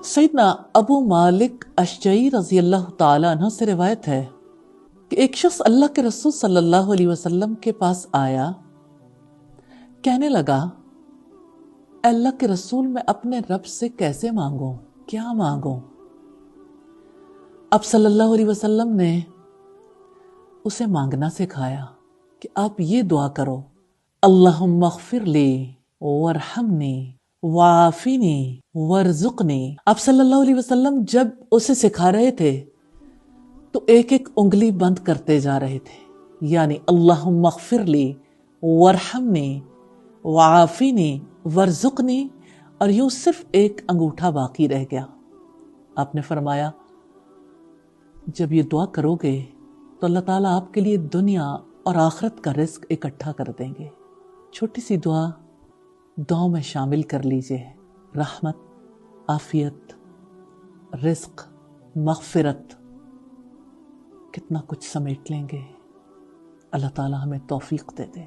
سیدنا ابو مالک اشجعی رضی اللہ تعالیٰ عنہ سے روایت ہے کہ ایک شخص اللہ کے رسول صلی اللہ علیہ وسلم کے پاس آیا، کہنے لگا، اے اللہ کے رسول، میں اپنے رب سے کیسے مانگوں، کیا مانگوں؟ اب صلی اللہ علیہ وسلم نے اسے مانگنا سکھایا کہ آپ یہ دعا کرو، اللہم اغفر لی وارحمنی وعافنی وارزقنی۔ آپ صلی اللہ علیہ وسلم جب اسے سکھا رہے تھے تو ایک ایک انگلی بند کرتے جا رہے تھے، یعنی اللہم اغفر لی وارحمنی وعافنی وارزقنی، اور یوں صرف ایک انگوٹھا باقی رہ گیا۔ آپ نے فرمایا، جب یہ دعا کرو گے تو اللہ تعالیٰ آپ کے لیے دنیا اور آخرت کا رزق اکٹھا کر دیں گے۔ چھوٹی سی دعاؤں میں شامل کر لیجئے، رحمت، عافیت، رزق، مغفرت، کتنا کچھ سمیٹ لیں گے۔ اللہ تعالیٰ ہمیں توفیق دے دے۔